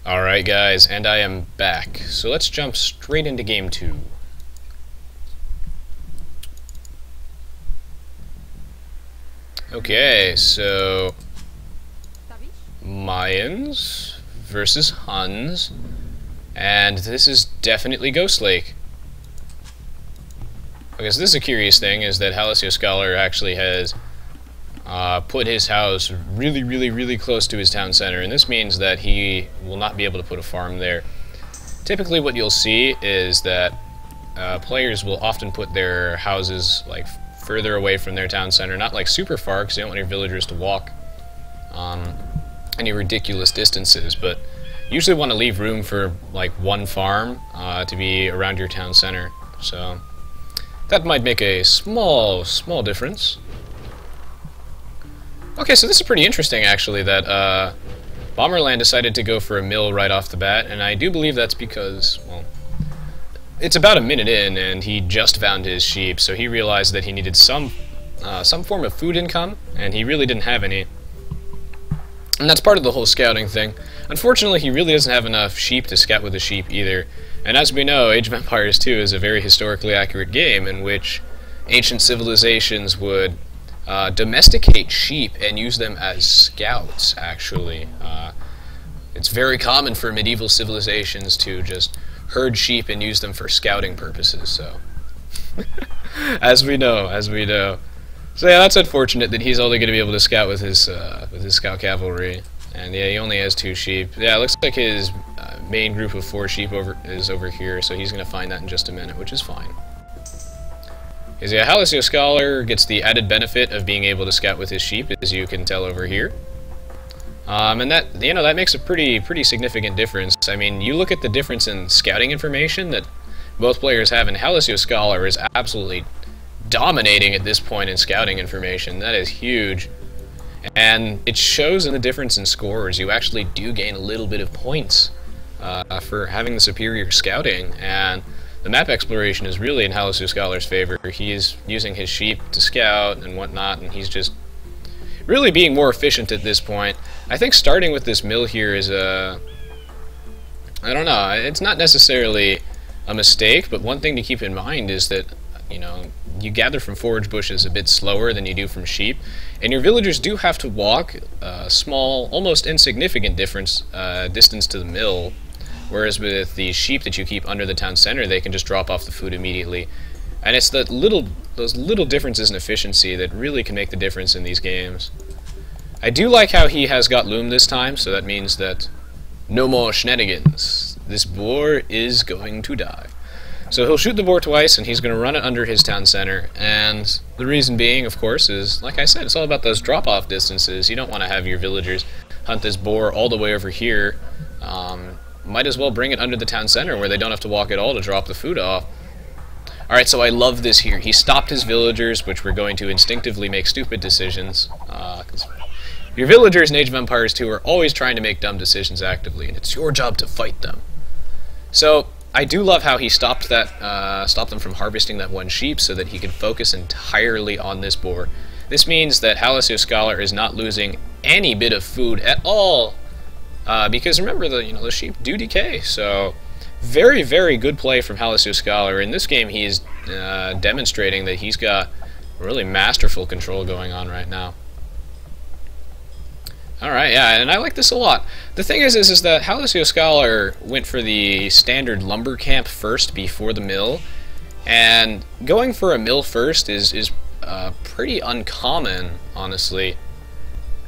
Alright guys, and I am back. So let's jump straight into game 2. Okay, so Mayans versus Huns, and this is definitely Ghost Lake. Because this is a curious thing, is that HallisYoScholar actually has put his house really close to his town center, and this means that he will not be able to put a farm there. Typically what you'll see is that players will often put their houses like further away from their town center, not like super far because you don't want your villagers to walk any ridiculous distances, but usually want to leave room for like one farm to be around your town center. So that might make a small difference. Okay, so this is pretty interesting actually, that Bomberland decided to go for a mill right off the bat, and I do believe that's because, well, it's about a minute in and he just found his sheep, so he realized that he needed some form of food income, and he really didn't have any. And that's part of the whole scouting thing. Unfortunately, he really doesn't have enough sheep to scout with the sheep either. And as we know, Age of Empires 2 is a very historically accurate game in which ancient civilizations would domesticate sheep and use them as scouts, actually. It's very common for medieval civilizations to just herd sheep and use them for scouting purposes, so... as we know. So yeah, that's unfortunate that he's only going to be able to scout with his scout cavalry. And yeah, he only has 2 sheep. Yeah, it looks like his main group of 4 sheep is over here, so he's going to find that in just a minute, which is fine. Because yeah, HallisYoScholar gets the added benefit of being able to scout with his sheep, as you can tell over here. And that, you know, that makes a pretty significant difference. I mean, you look at the difference in scouting information that both players have, and HallisYoScholar is absolutely dominating at this point in scouting information. That is huge. And it shows in the difference in scores. You actually do gain a little bit of points for having the superior scouting, and the map exploration is really in HallisYoScholar's favor. He is using his sheep to scout and whatnot, and he's just really being more efficient at this point. I think starting with this mill here is I don't know, it's not necessarily a mistake, but one thing to keep in mind is that, you know, you gather from forage bushes a bit slower than you do from sheep, and your villagers do have to walk a small, almost insignificant distance to the mill, whereas with the sheep that you keep under the town center, they can just drop off the food immediately. And it's those little differences in efficiency that really can make the difference in these games. I do like how he has got loom this time, so that means that no more shenanigans. This boar is going to die. So he'll shoot the boar twice, and he's going to run it under his town center. And the reason being, of course, is, like I said, it's all about those drop-off distances. You don't want to have your villagers hunt this boar all the way over here. Might as well bring it under the town center where they don't have to walk at all to drop the food off. Alright, so I love this here. He stopped his villagers, which were going to instinctively make stupid decisions. Your villagers in Age of Empires 2 are always trying to make dumb decisions actively, and it's your job to fight them. So I do love how he stopped them from harvesting that 1 sheep so that he could focus entirely on this boar. This means that HallisYoScholar is not losing any bit of food at all, because remember, the sheep do decay. So very good play from HallisYoScholar. In this game, he is demonstrating that he's got really masterful control going on right now. Alright, yeah, and I like this a lot. The thing is that HallisYoScholar went for the standard lumber camp first before the mill, and going for a mill first is pretty uncommon, honestly.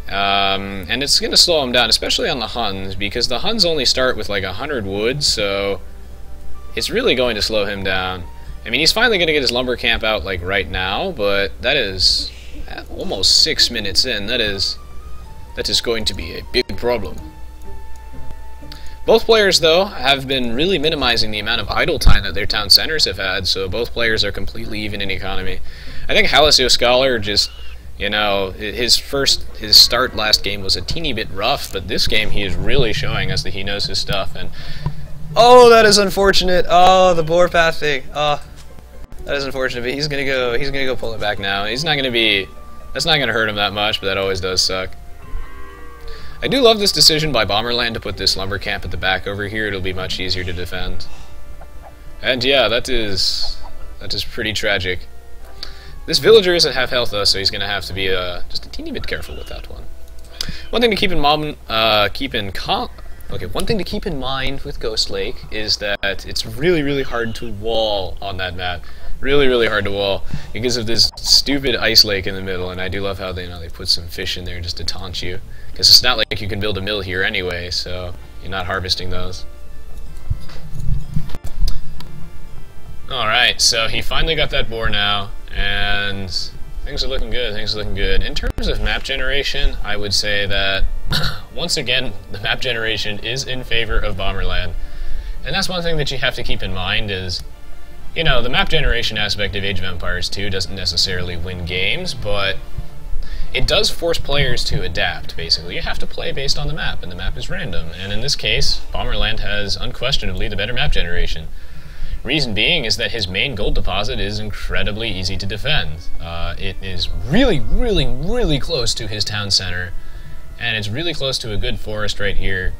And it's going to slow him down, especially on the Huns, because the Huns only start with like 100 wood, so it's really going to slow him down. I mean, he's finally going to get his lumber camp out like right now, but that is almost 6 minutes in. That is going to be a big problem. Both players, though, have been really minimizing the amount of idle time that their town centers have had, so both players are completely even in economy. I think HallisYoScholar just, you know, his start last game was a teeny bit rough, but this game he is really showing us that he knows his stuff. And oh, that is unfortunate. Oh, the boar pathing. Oh, that is unfortunate. But he's gonna go pull it back now. He's not gonna be. That's not gonna hurt him that much, but that always does suck. I do love this decision by Bomberland to put this lumber camp at the back over here. It'll be much easier to defend. And yeah, that is pretty tragic. This villager isn't half health though, so he's going to have to be just a teeny bit careful with that one. One thing to keep in mind, one thing to keep in mind with Ghost Lake is that it's really, really hard to wall on that map. Really, really hard to wall because of this stupid ice lake in the middle. And I do love how they put some fish in there just to taunt you, because it's not like you can build a mill here anyway, so you're not harvesting those. Alright, so he finally got that boar now, and things are looking good, things are looking good. In terms of map generation, I would say that, once again, the map generation is in favor of Bomberland. And that's one thing that you have to keep in mind is, you know, the map generation aspect of Age of Empires 2 doesn't necessarily win games, but it does force players to adapt, basically. You have to play based on the map, and the map is random. And in this case, Bomberland has unquestionably the better map generation. Reason being is that his main gold deposit is incredibly easy to defend. It is really, really, really close to his town center, and it's really close to a good forest right here.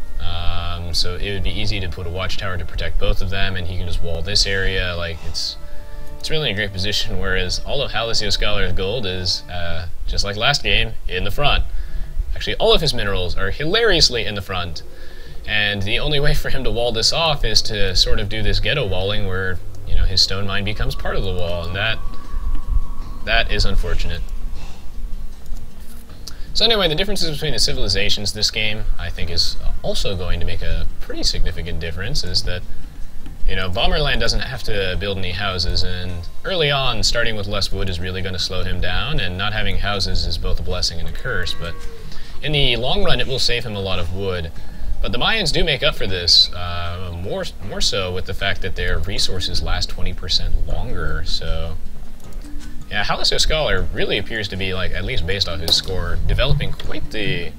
So it would be easy to put a watchtower to protect both of them, and he can just wall this area. Like, it's really a great position, whereas all of HallisYoScholar's gold is, just like last game, in the front. Actually, all of his minerals are hilariously in the front. And the only way for him to wall this off is to sort of do this ghetto walling where, you know, his stone mine becomes part of the wall, and that is unfortunate. So anyway, the differences between the civilizations this game, I think, is also going to make a pretty significant difference, is that, you know, Bomberland doesn't have to build any houses, and early on, starting with less wood is really going to slow him down, and not having houses is both a blessing and a curse, but in the long run it will save him a lot of wood. But the Mayans do make up for this, more so with the fact that their resources last 20% longer, so yeah, HallisYoScholar really appears to be, like, at least based off his score, developing quite the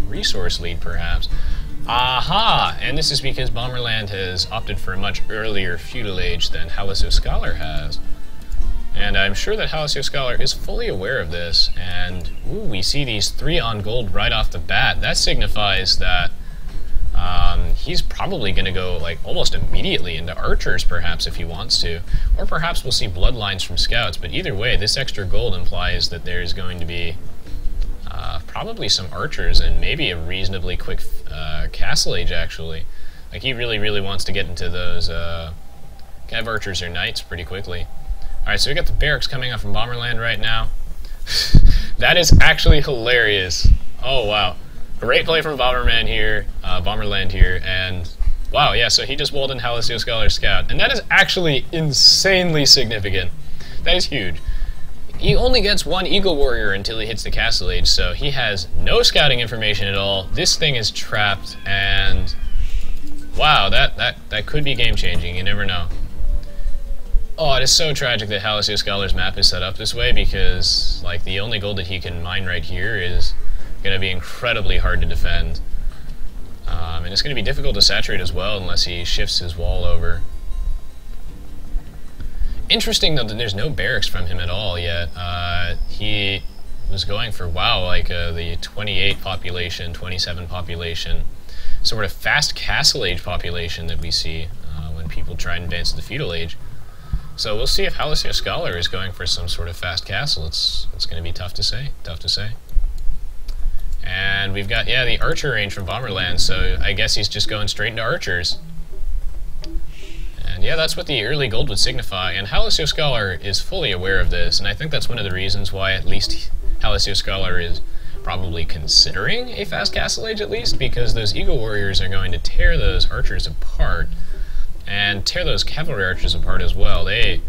resource lead, perhaps. Aha! And this is because Bomberland has opted for a much earlier feudal age than HallisYoScholar has. And I'm sure that HallisYoScholar is fully aware of this, and ooh, we see these 3 on gold right off the bat. That signifies that he's probably going to go, like, almost immediately into archers, perhaps, if he wants to. Or perhaps we'll see bloodlines from scouts, but either way, this extra gold implies that there's going to be probably some archers and maybe a reasonably quick castle age, actually. Like, he really, really wants to get into those cav archers or knights pretty quickly. Alright, so we got the barracks coming up from Bomberland right now. That is actually hilarious. Oh, wow. Great play from Bomberland here, and wow, yeah, so he just walled in HallisYoScholar's scout, and that is actually insanely significant. That is huge. He only gets 1 Eagle Warrior until he hits the Castle Age, so he has no scouting information at all. This thing is trapped, and wow, that could be game-changing, you never know. Oh, it is so tragic that HallisYoScholar's map is set up this way, because, like, the only gold that he can mine right here is going to be incredibly hard to defend. And it's going to be difficult to saturate as well unless he shifts his wall over. Interesting, though, that there's no barracks from him at all yet. He was going for, wow, like the 28 population, 27 population, sort of fast castle age population that we see when people try and advance to the feudal age. So we'll see if HallisYoScholar is going for some sort of fast castle. It's going to be tough to say, And we've got, yeah, the archer range from Bomberland, so I guess he's just going straight into archers. And yeah, that's what the early gold would signify, and HallisYoScholar is fully aware of this, and I think that's one of the reasons why at least HallisYoScholar is probably considering a fast castle age at least, because those Eagle Warriors are going to tear those archers apart, and tear those cavalry archers apart as well. They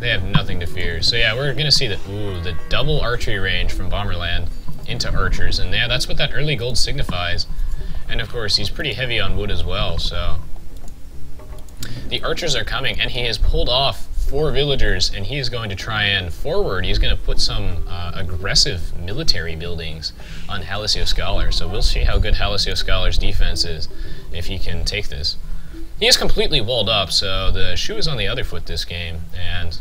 have nothing to fear. So yeah, we're going to see the double archery range from Bomberland into archers, and yeah, that's what that early gold signifies. And of course, he's pretty heavy on wood as well, so the archers are coming, and he has pulled off 4 villagers, and he is going to try and forward. He's going to put some aggressive military buildings on HallisYoScholar, so we'll see how good HallisYoScholar's defense is if he can take this. He is completely walled up, so the shoe is on the other foot this game, and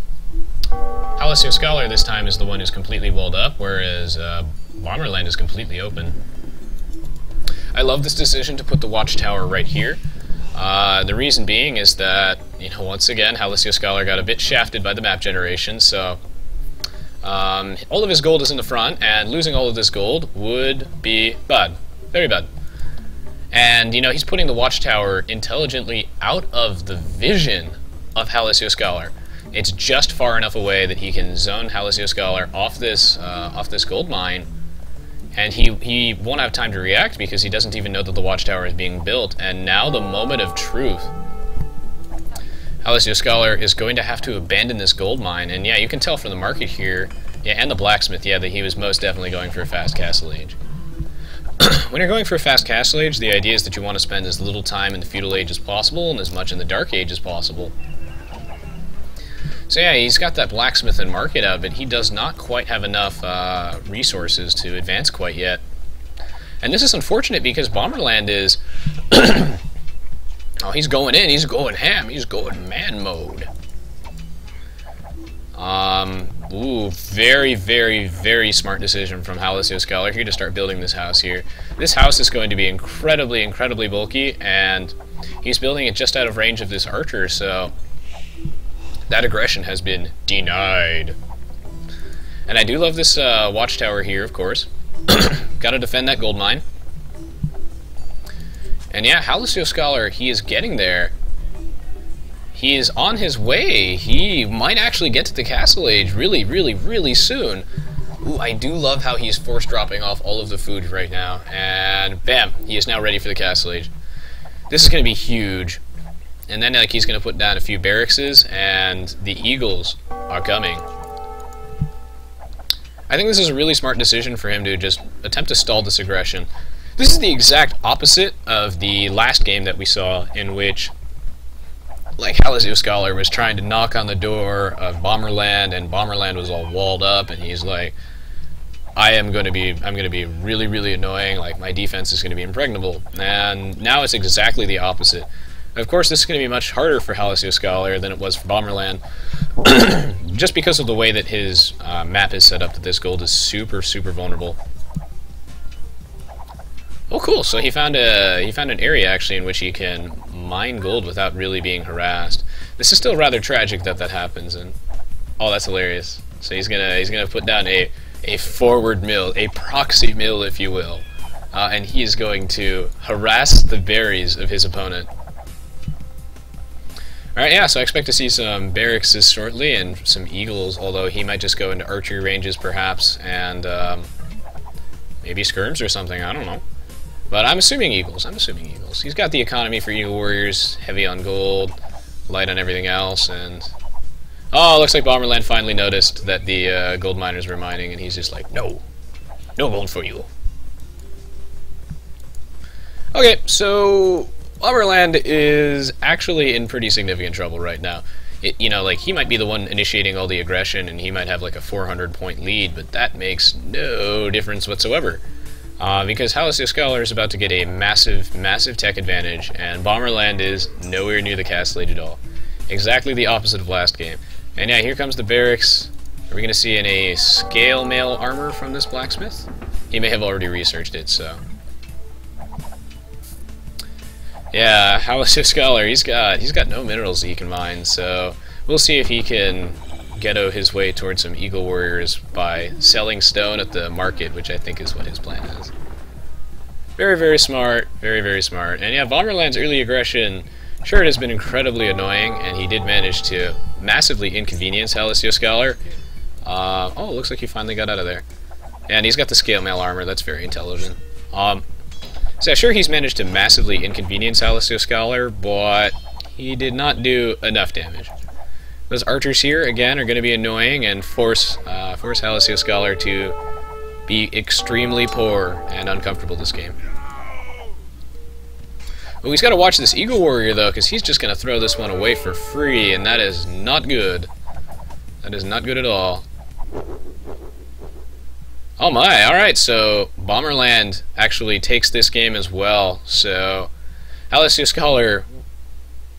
HallisYoScholar this time is the one who's completely walled up, whereas Bomberland is completely open. I love this decision to put the watchtower right here. The reason being is that, you know, once again, HallisYoScholar got a bit shafted by the map generation, so all of his gold is in the front, and losing all of this gold would be bad. Very bad. And, you know, he's putting the watchtower intelligently out of the vision of HallisYoScholar. It's just far enough away that he can zone HallisYoScholar off this gold mine, and he won't have time to react because he doesn't even know that the watchtower is being built. And now the moment of truth. HallisYoScholar is going to have to abandon this gold mine, and yeah, you can tell from the market here, yeah, and the blacksmith, yeah, that he was most definitely going for a fast castle age. When you're going for a fast castle age, the idea is that you want to spend as little time in the feudal age as possible and as much in the dark age as possible. So yeah, he's got that blacksmith and market out, but he does not quite have enough resources to advance quite yet. And this is unfortunate because Bomberland is... oh, he's going in, he's going ham, he's going man mode. Ooh, very, very, very smart decision from HallisYoScholar here to start building this house here. This house is going to be incredibly, incredibly bulky, and he's building it just out of range of this archer, so that aggression has been denied. And I do love this watchtower here, of course. Gotta defend that gold mine. And yeah, HallisYoScholar, he is getting there. He is on his way. He might actually get to the castle age really, really, really soon. Ooh, I do love how he's force dropping off all of the food right now. And bam, he is now ready for the castle age. This is going to be huge. And then like he's going to put down a few barracks, and the eagles are coming. I think this is a really smart decision for him to just attempt to stall this aggression. This is the exact opposite of the last game that we saw, in which like HallisYoScholar was trying to knock on the door of Bomberland, and Bomberland was all walled up, and he's like, I'm gonna be really, really annoying, like my defense is gonna be impregnable. And now it's exactly the opposite. Of course, this is gonna be much harder for HallisYoScholar than it was for Bomberland, just because of the way that his map is set up, that this gold is super, super vulnerable. Oh, cool! So he found an area actually in which he can mine gold without really being harassed. This is still rather tragic that that happens, and oh, that's hilarious. So he's gonna put down a forward mill, a proxy mill, if you will, and he is going to harass the berries of his opponent. All right, yeah. So I expect to see some barracks shortly and some eagles, although he might just go into archery ranges perhaps, and maybe skirms or something. I don't know. But I'm assuming eagles. I'm assuming eagles. He's got the economy for eagle warriors, heavy on gold, light on everything else, and oh, looks like Bomberland finally noticed that the gold miners were mining, and he's just like, no, no gold for you. Okay, so Bomberland is actually in pretty significant trouble right now. You know, like, he might be the one initiating all the aggression, and he might have like a 400-point lead, but that makes no difference whatsoever. Because HallisYoScholar is about to get a massive, massive tech advantage, and Bomberland is nowhere near the castle age at all. Exactly the opposite of last game. And yeah, here comes the barracks. Are we going to see any scale mail armor from this blacksmith? He may have already researched it, so... yeah, HallisYoScholar, he's got no minerals that he can mine, so we'll see if he can ghetto his way towards some eagle warriors by selling stone at the market, which I think is what his plan is. Very, very smart. Very, very smart. And yeah, Bomberland's early aggression, sure, it has been incredibly annoying, and he did manage to massively inconvenience HallisYoScholar. Oh, looks like he finally got out of there. And he's got the scale mail armor. That's very intelligent. So yeah, sure, he's managed to massively inconvenience HallisYoScholar, but he did not do enough damage. Those archers here, again, are going to be annoying and force HallisYoScholar to be extremely poor and uncomfortable this game. Well, he's got to watch this Eagle Warrior, though, because he's just going to throw this one away for free, and that is not good. That is not good at all. Oh my, alright, so Bomberland actually takes this game as well, so HallisYoScholar,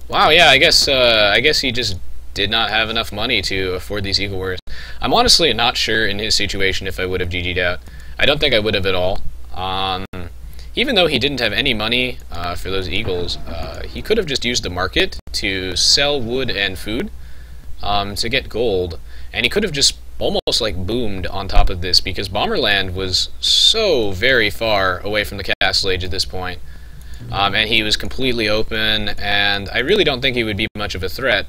wow, yeah, I guess he just did not have enough money to afford these Eagle Warriors. I'm honestly not sure in his situation if I would have GG'd out. I don't think I would have at all. Even though he didn't have any money for those eagles, he could have just used the market to sell wood and food to get gold, and he could have just almost like boomed on top of this, because Bomberland was so very far away from the castle age at this point, and he was completely open, and I really don't think he would be much of a threat.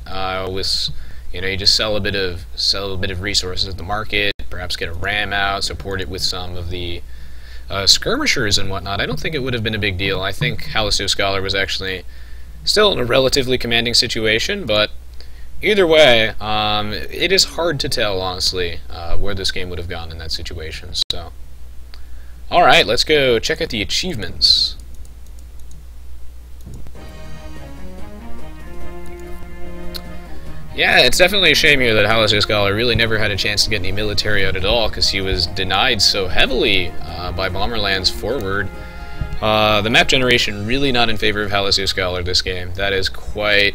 With you just sell a bit of resources at the market, perhaps get a ram out, support it with some of the skirmishers and whatnot. I don't think it would have been a big deal. I think HallisYoScholar was actually still in a relatively commanding situation, but either way, it is hard to tell, honestly, where this game would have gone in that situation. So, alright, let's go check out the achievements. Yeah, it's definitely a shame here that HallisYoScholar really never had a chance to get any military out at all, because he was denied so heavily by Bomberland's forward. The map generation really not in favor of HallisYoScholar this game. That is quite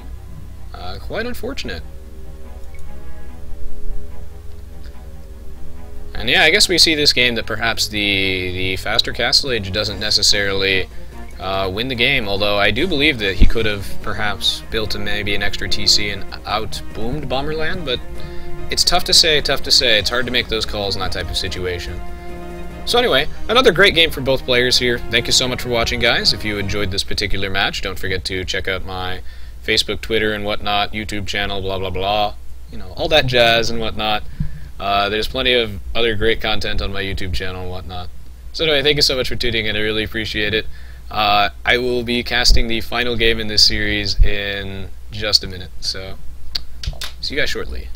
unfortunate. And yeah, I guess we see this game that perhaps the faster castle age doesn't necessarily win the game, although I do believe that he could have perhaps built maybe an extra TC and out-boomed Bomberland, but it's tough to say, It's hard to make those calls in that type of situation. So anyway, another great game for both players here. Thank you so much for watching, guys. If you enjoyed this particular match, don't forget to check out my Facebook, Twitter, and whatnot, YouTube channel, blah, blah, blah. All that jazz and whatnot. There's plenty of other great content on my YouTube channel and whatnot. So anyway, thank you so much for tuning in. I really appreciate it. I will be casting the final game in this series in just a minute, so see you guys shortly.